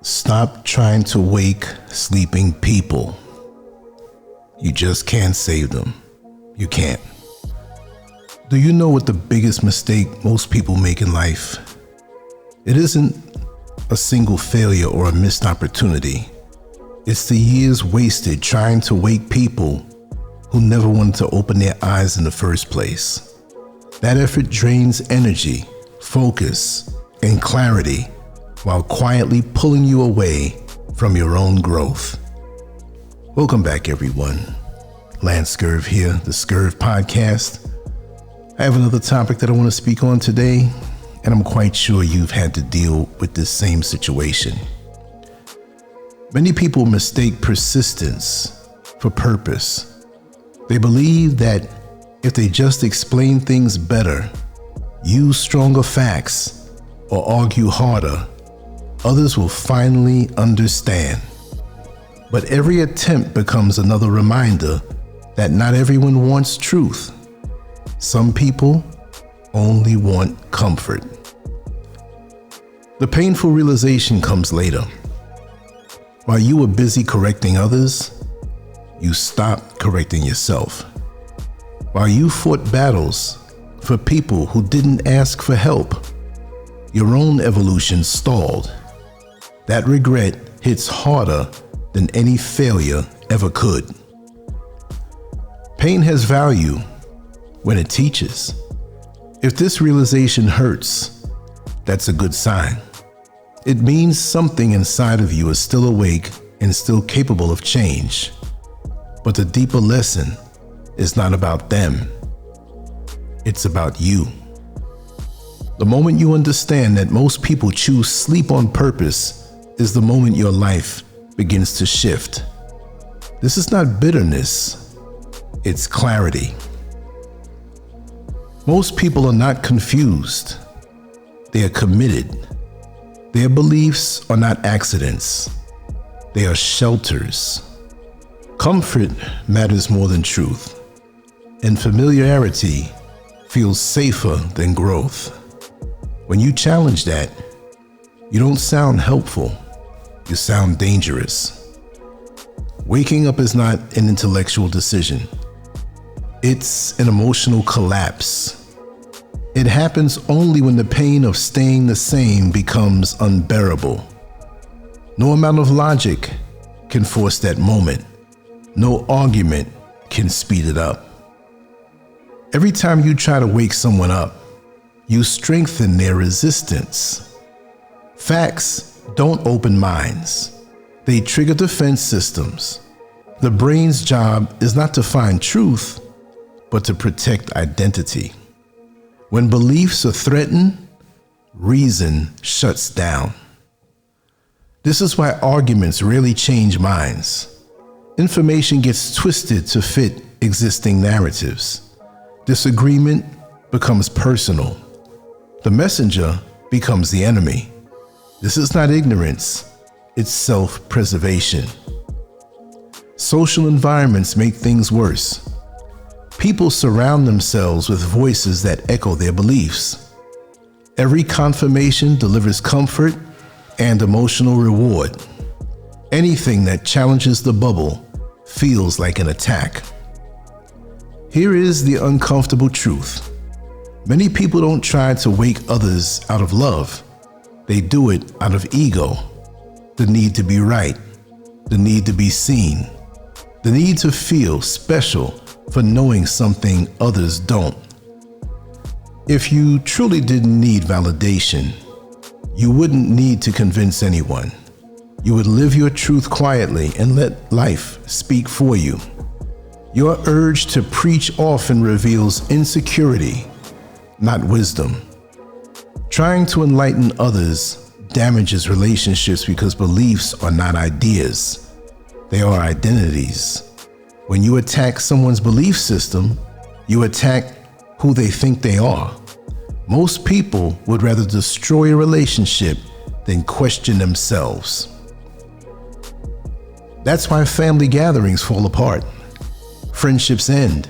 Stop trying to wake sleeping people. You just can't save them. You can't. Do you know what the biggest mistake most people make in life? It isn't a single failure or a missed opportunity. It's the years wasted trying to wake people who never wanted to open their eyes in the first place. That effort drains energy, focus, and clarity while quietly pulling you away from your own growth. Welcome back, everyone. LANCESCURV here, the Scurv podcast. I have another topic that I want to speak on today, and I'm quite sure you've had to deal with this same situation. Many people mistake persistence for purpose. They believe that if they just explain things better, use stronger facts, or argue harder, others will finally understand. But every attempt becomes another reminder that not everyone wants truth. Some people only want comfort. The painful realization comes later. While you were busy correcting others, you stopped correcting yourself. While you fought battles for people who didn't ask for help, your own evolution stalled. That regret hits harder than any failure ever could. Pain has value when it teaches. If this realization hurts, that's a good sign. It means something inside of you is still awake and still capable of change. But the deeper lesson is not about them. It's about you. The moment you understand that most people choose sleep on purpose is the moment your life begins to shift. This is not bitterness, it's clarity. Most people are not confused. They are committed. Their beliefs are not accidents. They are shelters. Comfort matters more than truth, and familiarity feels safer than growth. When you challenge that, you don't sound helpful. You sound dangerous. Waking up is not an intellectual decision. It's an emotional collapse. It happens only when the pain of staying the same becomes unbearable. No amount of logic can force that moment. No argument can speed it up. Every time you try to wake someone up, you strengthen their resistance. Facts don't open minds. They trigger defense systems. The brain's job is not to find truth, but to protect identity. When beliefs are threatened, reason shuts down. This is why arguments rarely change minds. Information gets twisted to fit existing narratives. Disagreement becomes personal. The messenger becomes the enemy. This is not ignorance, it's self-preservation. Social environments make things worse. People surround themselves with voices that echo their beliefs. Every confirmation delivers comfort and emotional reward. Anything that challenges the bubble feels like an attack. Here is the uncomfortable truth. Many people don't try to wake others out of love. They do it out of ego, the need to be right, the need to be seen, the need to feel special for knowing something others don't. If you truly didn't need validation, you wouldn't need to convince anyone. You would live your truth quietly and let life speak for you. Your urge to preach often reveals insecurity, not wisdom. Trying to enlighten others damages relationships because beliefs are not ideas. They are identities. When you attack someone's belief system, you attack who they think they are. Most people would rather destroy a relationship than question themselves. That's why family gatherings fall apart. Friendships end.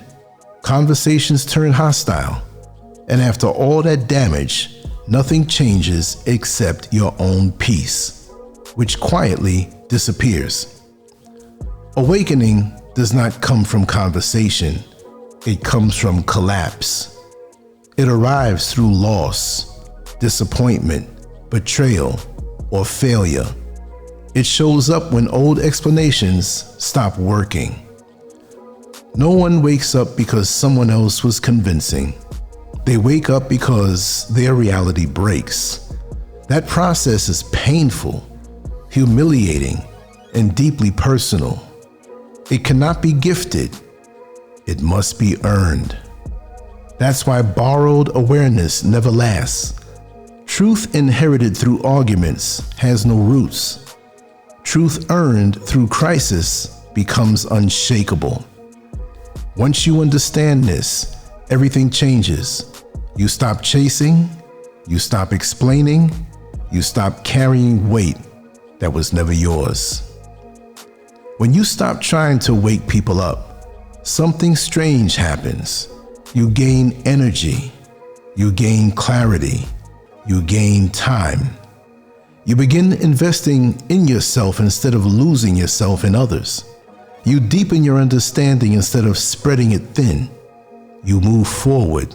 Conversations turn hostile. And after all that damage, nothing changes except your own peace. which quietly disappears. Awakening does not come from conversation. It comes from collapse. It arrives through loss, disappointment, betrayal, or failure. It shows up when old explanations stop working. No one wakes up because someone else was convincing. They wake up because their reality breaks. That process is painful, humiliating, and deeply personal. It cannot be gifted. It must be earned. That's why borrowed awareness never lasts. Truth inherited through arguments has no roots. Truth earned through crisis becomes unshakable. Once you understand this, everything changes. You stop chasing, you stop explaining, you stop carrying weight that was never yours. When you stop trying to wake people up, something strange happens. You gain energy, you gain clarity, you gain time. You begin investing in yourself instead of losing yourself in others. You deepen your understanding instead of spreading it thin. You move forward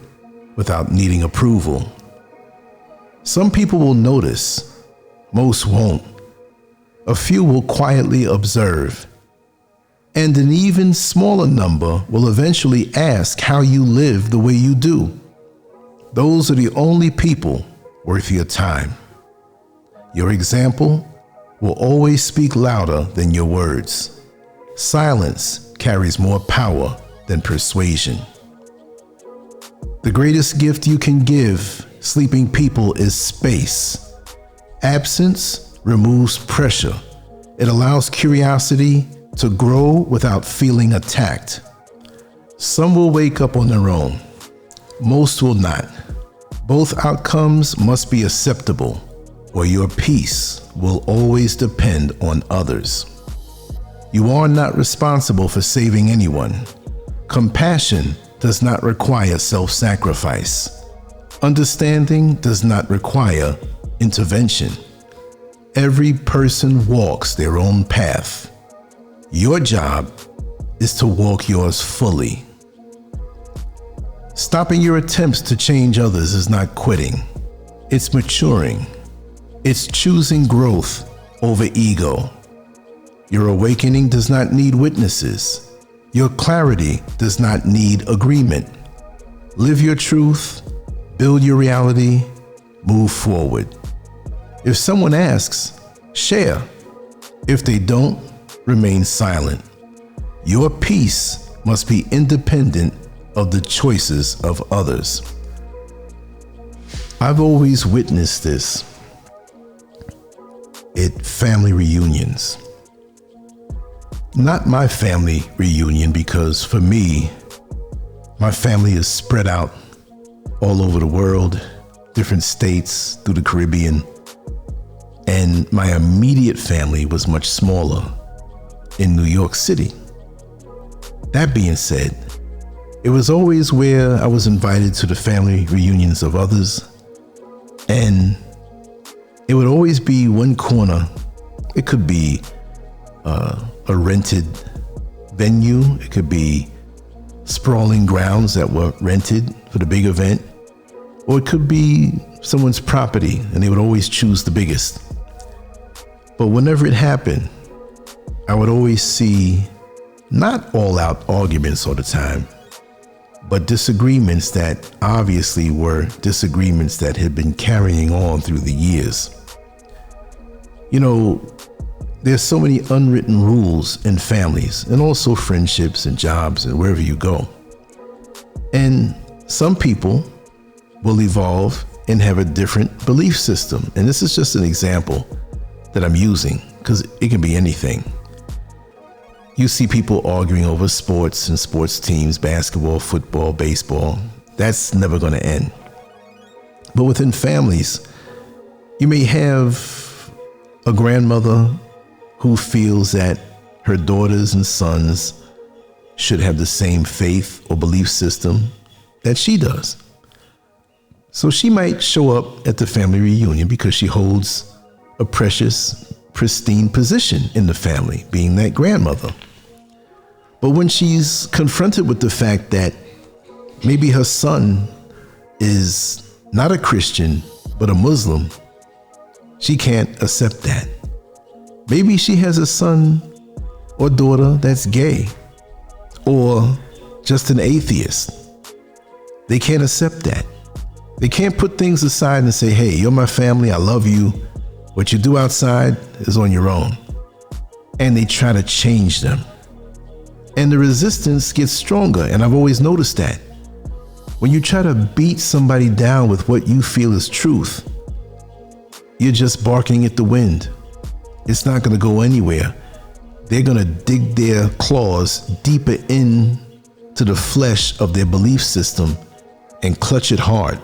without needing approval. Some people will notice, most won't. A few will quietly observe, and an even smaller number will eventually ask how you live the way you do. Those are the only people worth your time. Your example will always speak louder than your words. Silence carries more power than persuasion. The greatest gift you can give sleeping people is space. Absence removes pressure. It allows curiosity to grow without feeling attacked. Some will wake up on their own. Most will not. Both outcomes must be acceptable, or your peace will always depend on others. You are not responsible for saving anyone. Compassion does not require self-sacrifice. Understanding does not require intervention. Every person walks their own path. Your job is to walk yours fully. Stopping your attempts to change others is not quitting. It's maturing. It's choosing growth over ego. Your awakening does not need witnesses. Your clarity does not need agreement. Live your truth, build your reality, move forward. If someone asks, share. If they don't, remain silent. Your peace must be independent of the choices of others. I've always witnessed this at family reunions. Not my family reunion, because for me, my family is spread out all over the world, different states, through the Caribbean, and my immediate family was much smaller in New York City. That being said, it was always where I was invited to the family reunions of others, and it would always be one corner. It could be a rented venue. It could be sprawling grounds that were rented for the big event, or it could be someone's property, and they would always choose the biggest. But whenever it happened, I would always see not all-out arguments all the time, but disagreements that obviously were disagreements that had been carrying on through the years. You know, there's so many unwritten rules in families, and also friendships and jobs and wherever you go. And some people will evolve and have a different belief system. And this is just an example that I'm using, because it can be anything. You see people arguing over sports and sports teams, basketball, football, baseball. That's never going to end. But within families, you may have a grandmother who feels that her daughters and sons should have the same faith or belief system that she does. So she might show up at the family reunion because she holds a precious pristine position in the family, being that grandmother. But when she's confronted with the fact that maybe her son is not a Christian, but a Muslim, she can't accept that. Maybe she has a son or daughter that's gay or just an atheist. They can't accept that. They can't put things aside and say, hey, you're my family, I love you. What you do outside is on your own. And they try to change them. And the resistance gets stronger, and I've always noticed that. When you try to beat somebody down with what you feel is truth, you're just barking at the wind. It's not going to go anywhere. They're going to dig their claws deeper into the flesh of their belief system and clutch it hard.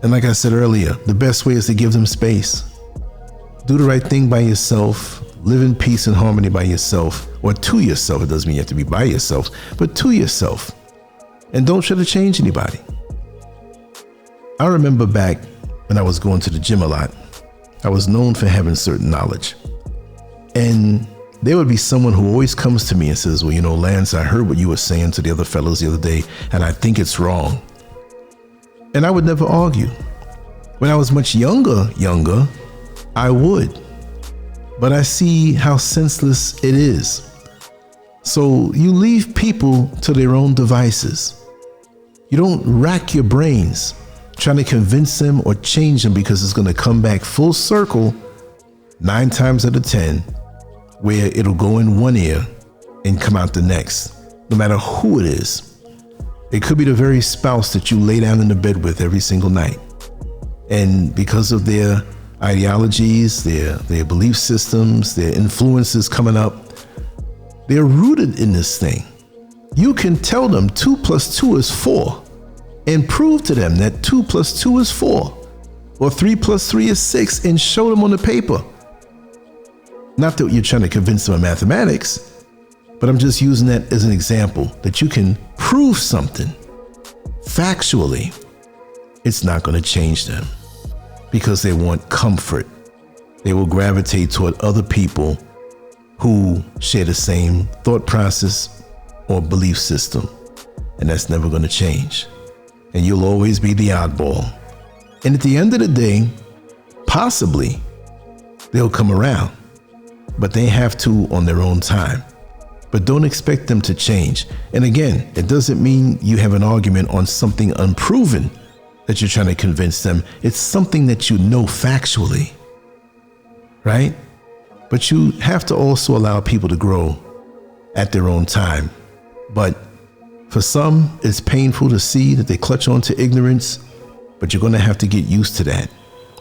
And like I said earlier, the best way is to give them space. Do the right thing by yourself. Live in peace and harmony by yourself, or to yourself. It doesn't mean you have to be by yourself, but to yourself. And don't try to change anybody. I remember back when I was going to the gym a lot, I was known for having certain knowledge. And there would be someone who always comes to me and says, well, you know, Lance, I heard what you were saying to the other fellows the other day, and I think it's wrong. And I would never argue. When I was much younger, I would. But I see how senseless it is. So you leave people to their own devices. You don't rack your brains trying to convince them or change them, because it's going to come back full circle 9 times out of 10, where it'll go in one ear and come out the next, no matter who it is. It could be the very spouse that you lay down in the bed with every single night. And because of their ideologies, their belief systems, their influences coming up, they're rooted in this thing. You can tell them 2 + 2 is 4 and prove to them that 2 + 2 is 4 or 3 + 3 is 6 and show them on the paper. Not that you're trying to convince them of mathematics, but I'm just using that as an example that you can prove something factually. It's not going to change them, because they want comfort. They will gravitate toward other people who share the same thought process or belief system. And that's never going to change. And you'll always be the oddball. And at the end of the day, possibly they'll come around, but they have to on their own time. But don't expect them to change. And again, it doesn't mean you have an argument on something unproven that you're trying to convince them. It's something that you know factually, right? But you have to also allow people to grow at their own time. But for some, it's painful to see that they clutch on to ignorance, but you're going to have to get used to that.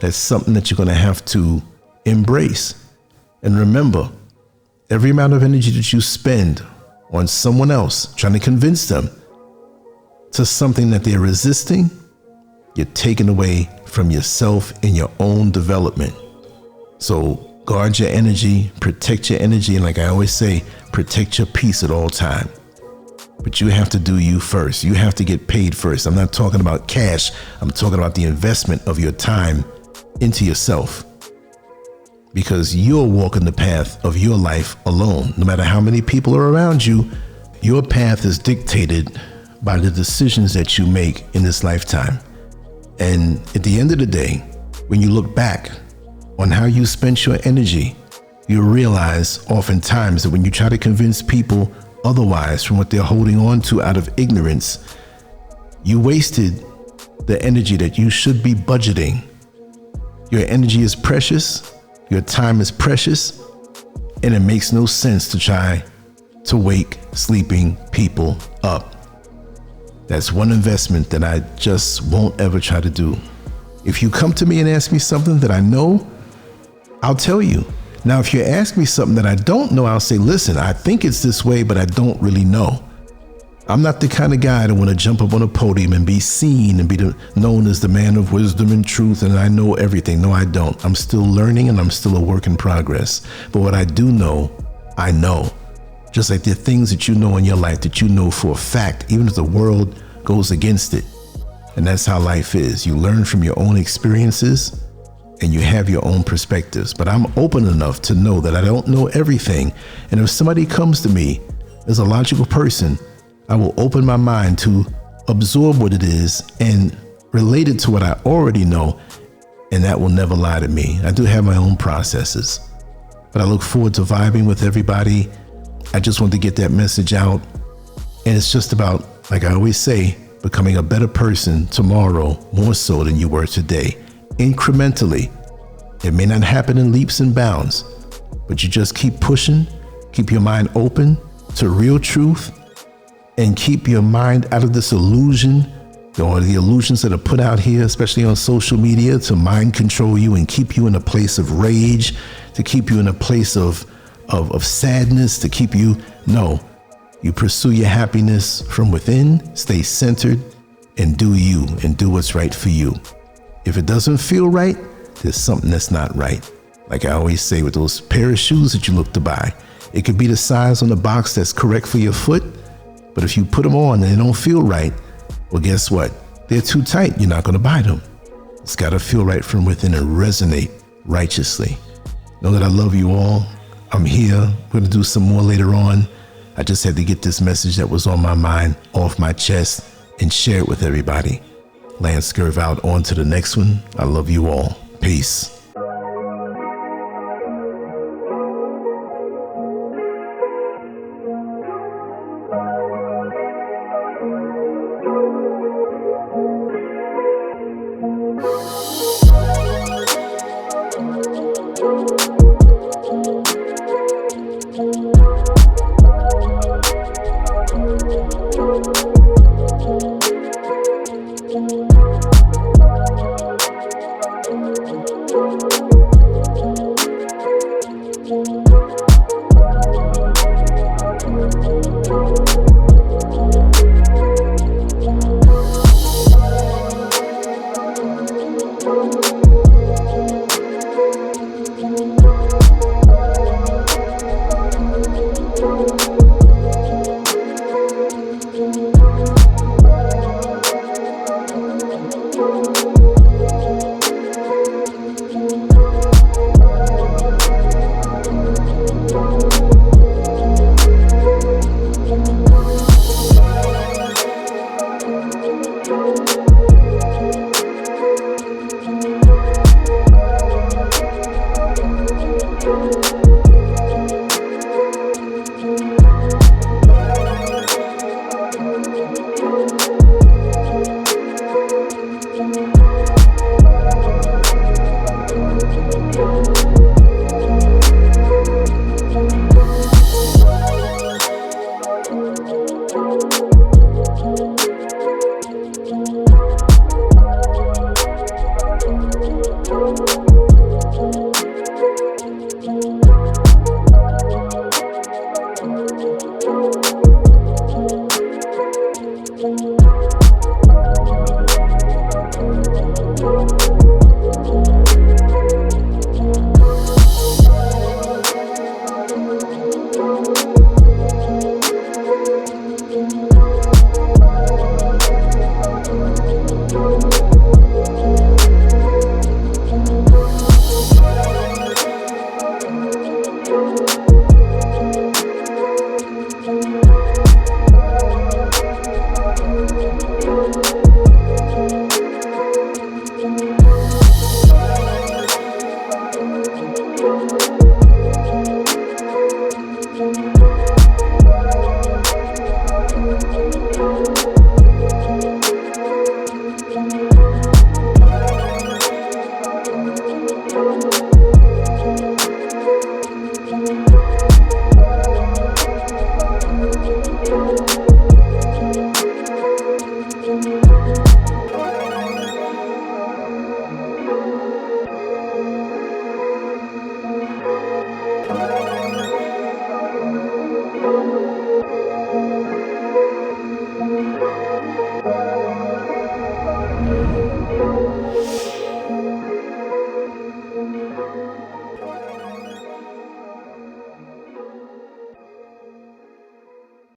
That's something that you're going to have to embrace. And remember, every amount of energy that you spend on someone else, trying to convince them to something that they're resisting, you're taking away from yourself and your own development. So guard your energy, protect your energy, and like I always say, protect your peace at all time. But you have to do you first. You have to get paid first. I'm not talking about cash. I'm talking about the investment of your time into yourself. Because you're walking the path of your life alone. No matter how many people are around you, your path is dictated by the decisions that you make in this lifetime. And at the end of the day, when you look back on how you spent your energy, you realize oftentimes that when you try to convince people otherwise from what they're holding on to out of ignorance, you wasted the energy that you should be budgeting. Your energy is precious. Your time is precious, and it makes no sense to try to wake sleeping people up. That's one investment that I just won't ever try to do. If you come to me and ask me something that I know, I'll tell you. Now, if you ask me something that I don't know, I'll say, listen, I think it's this way, but I don't really know. I'm not the kind of guy that want to jump up on a podium and be seen and be known as the man of wisdom and truth, and I know everything. No, I don't. I'm still learning, and I'm still a work in progress. But what I do know, I know. Just like there are things that you know in your life that you know for a fact, even if the world goes against it. And that's how life is. You learn from your own experiences, and you have your own perspectives. But I'm open enough to know that I don't know everything. And if somebody comes to me as a logical person, I will open my mind to absorb what it is and relate it to what I already know. And that will never lie to me. I do have my own processes, but I look forward to vibing with everybody. I just want to get that message out. And it's just about, like I always say, becoming a better person tomorrow, more so than you were today. Incrementally. It may not happen in leaps and bounds, but you just keep pushing, keep your mind open to real truth, and keep your mind out of this illusion or the illusions that are put out here, especially on social media, to mind control you and keep you in a place of rage, to keep you in a place of sadness, to keep you. No, you pursue your happiness from within, stay centered, and do you, and do what's right for you. If it doesn't feel right, there's something that's not right. Like I always say with those pair of shoes that you look to buy, it could be the size on the box that's correct for your foot, but if you put them on and they don't feel right, well, guess what? They're too tight. You're not going to buy them. It's got to feel right from within and resonate righteously. Know that I love you all. I'm here. We're going to do some more later on. I just had to get this message that was on my mind off my chest and share it with everybody. LANCESCURV out. On to the next one. I love you all. Peace.